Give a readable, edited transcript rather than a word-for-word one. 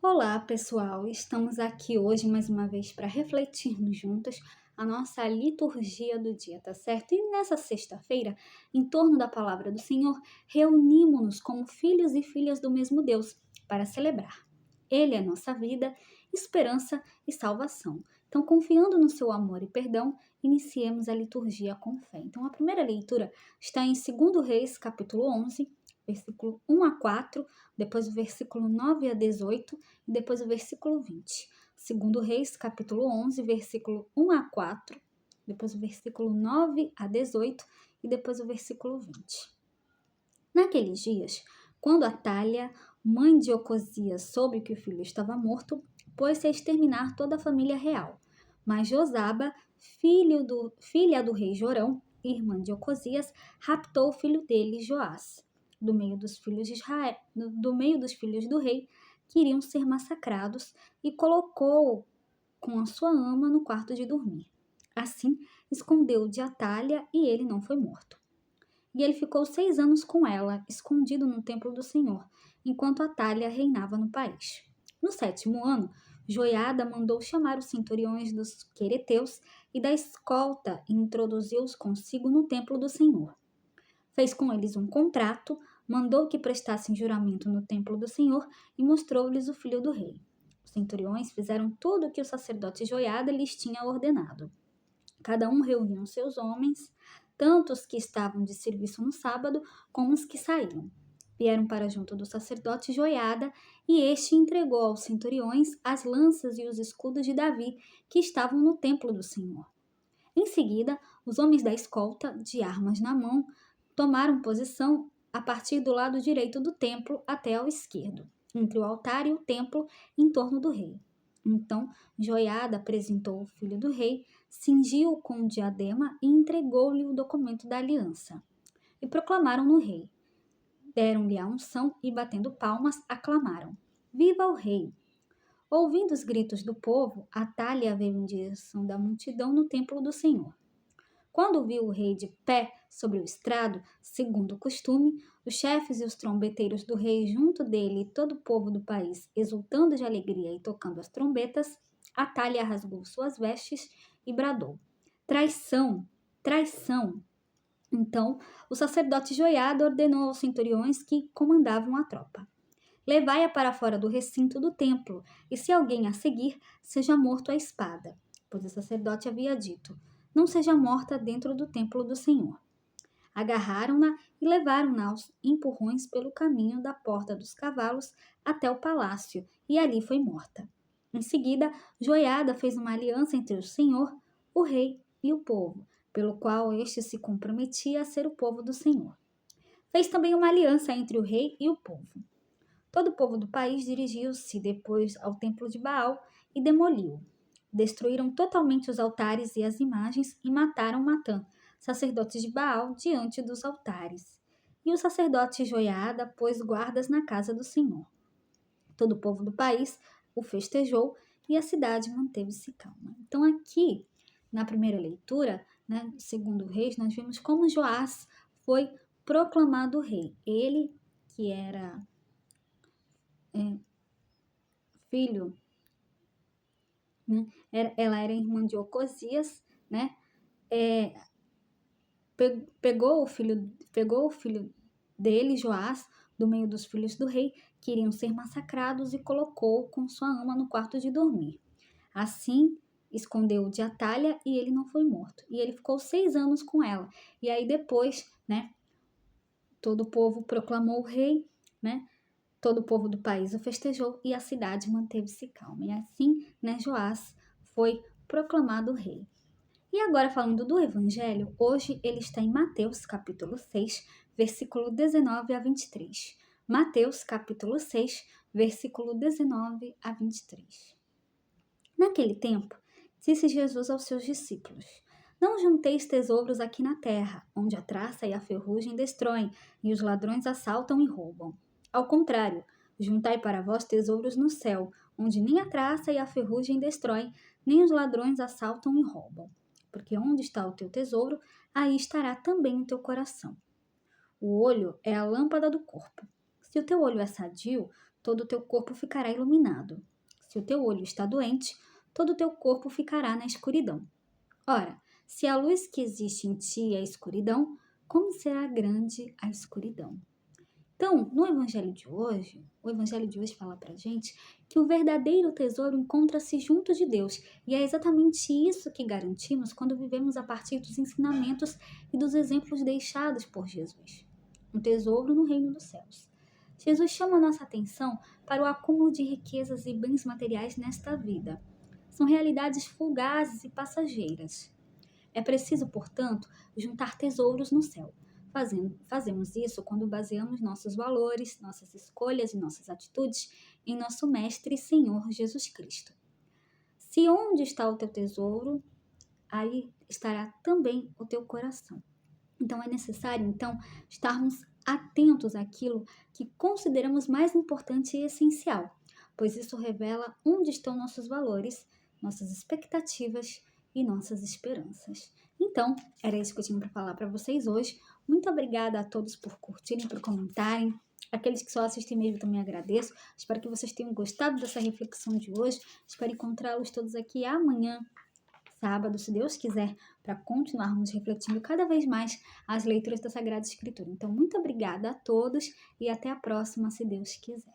Olá, pessoal! Estamos aqui hoje mais uma vez para refletirmos juntos a nossa liturgia do dia, tá certo? E nessa sexta-feira, em torno da palavra do Senhor, reunimos-nos como filhos e filhas do mesmo Deus para celebrar. Ele é nossa vida, esperança e salvação. Então, confiando no seu amor e perdão, iniciemos a liturgia com fé. Então, a primeira leitura está em 2 Reis, capítulo 11, versículo 1 a 4, depois o versículo 9 a 18 e depois o versículo 20. 2 Reis, capítulo 11, versículo 1 a 4, depois o versículo 9 a 18 e depois o versículo 20. Naqueles dias, quando Atália, mãe de Ocosias, soube que o filho estava morto, pôs-se a exterminar toda a família real. Mas Josaba, filha do rei Jorão, irmã de Ocosias, raptou o filho dele, Joás, do meio dos filhos de Israel, do meio dos filhos do rei, que iriam ser massacrados, e colocou-o com a sua ama no quarto de dormir. Assim, escondeu-o de Atália e ele não foi morto. E ele ficou 6 anos com ela, escondido no templo do Senhor, enquanto Atália reinava no país. No 7º ano, Joiada mandou chamar os centuriões dos quereteus e da escolta e introduziu-os consigo no templo do Senhor. Fez com eles um contrato, mandou que prestassem juramento no templo do Senhor e mostrou-lhes o filho do rei. Os centuriões fizeram tudo o que o sacerdote Joiada lhes tinha ordenado. Cada um reuniu seus homens, tanto os que estavam de serviço no sábado, como os que saíam. Vieram para junto do sacerdote Joiada, e este entregou aos centuriões as lanças e os escudos de Davi, que estavam no templo do Senhor. Em seguida, os homens da escolta, de armas na mão, tomaram posição a partir do lado direito do templo até ao esquerdo, entre o altar e o templo, em torno do rei. Então, Joiada apresentou o filho do rei, cingiu-o com um diadema e entregou-lhe o documento da aliança. E proclamaram no rei. Deram-lhe a unção e, batendo palmas, aclamaram: Viva o rei! Ouvindo os gritos do povo, Atália veio em direção da multidão no templo do Senhor. Quando viu o rei de pé sobre o estrado, segundo o costume, os chefes e os trombeteiros do rei junto dele e todo o povo do país, exultando de alegria e tocando as trombetas, Atália rasgou suas vestes e bradou: Traição! Traição! Então, o sacerdote Joiada ordenou aos centuriões que comandavam a tropa: Levai-a para fora do recinto do templo, e se alguém a seguir, seja morto à espada. Pois o sacerdote havia dito: Não seja morta dentro do templo do Senhor. Agarraram-na e levaram-na aos empurrões pelo caminho da porta dos cavalos até o palácio, e ali foi morta. Em seguida, Joiada fez uma aliança entre o Senhor, o rei e o povo, pelo qual este se comprometia a ser o povo do Senhor. Fez também uma aliança entre o rei e o povo. Todo o povo do país dirigiu-se depois ao templo de Baal e demoliu-o. Destruíram totalmente os altares e as imagens e mataram Matã, sacerdote de Baal, diante dos altares. E o sacerdote Joiada pôs guardas na casa do Senhor. Todo o povo do país o festejou e a cidade manteve-se calma. Então aqui, na primeira leitura, né, segundo Reis, nós vimos como Joás foi proclamado rei. Ele, que era filho, né? Ela era irmã de Ocosias, né? Pegou o filho dele, Joás, do meio dos filhos do rei, que iriam ser massacrados, e colocou com sua ama no quarto de dormir. Assim, escondeu-o de Atália e ele não foi morto. E ele ficou 6 anos com ela. E aí depois, né, todo o povo proclamou o rei, né? Todo o povo do país o festejou e a cidade manteve-se calma. E assim, né, Joás foi proclamado rei. E agora, falando do Evangelho, hoje ele está em Mateus, capítulo 6, versículo 19 a 23. Mateus, capítulo 6, versículo 19 a 23. Naquele tempo, disse Jesus aos seus discípulos: Não junteis tesouros aqui na terra, onde a traça e a ferrugem destroem, e os ladrões assaltam e roubam. Ao contrário, juntai para vós tesouros no céu, onde nem a traça e a ferrugem destroem, nem os ladrões assaltam e roubam. Porque onde está o teu tesouro, aí estará também o teu coração. O olho é a lâmpada do corpo. Se o teu olho é sadio, todo o teu corpo ficará iluminado. Se o teu olho está doente, todo o teu corpo ficará na escuridão. Ora, se a luz que existe em ti é a escuridão, como será grande a escuridão? Então, no o Evangelho de hoje fala pra gente que o verdadeiro tesouro encontra-se junto de Deus. E é exatamente isso que garantimos quando vivemos a partir dos ensinamentos e dos exemplos deixados por Jesus. Um tesouro no reino dos céus. Jesus chama a nossa atenção para o acúmulo de riquezas e bens materiais nesta vida. São realidades fugazes e passageiras. É preciso, portanto, juntar tesouros no céu. Fazemos isso quando baseamos nossos valores, nossas escolhas e nossas atitudes em nosso Mestre e Senhor Jesus Cristo. Se onde está o teu tesouro, aí estará também o teu coração. Então é necessário, estarmos atentos àquilo que consideramos mais importante e essencial, pois isso revela onde estão nossos valores, nossas expectativas e nossas esperanças. Então, era isso que eu tinha para falar para vocês hoje. Muito obrigada a todos por curtirem, por comentarem. Aqueles que só assistem mesmo também agradeço. Espero que vocês tenham gostado dessa reflexão de hoje. Espero encontrá-los todos aqui amanhã, sábado, se Deus quiser, para continuarmos refletindo cada vez mais as leituras da Sagrada Escritura. Então, muito obrigada a todos e até a próxima, se Deus quiser.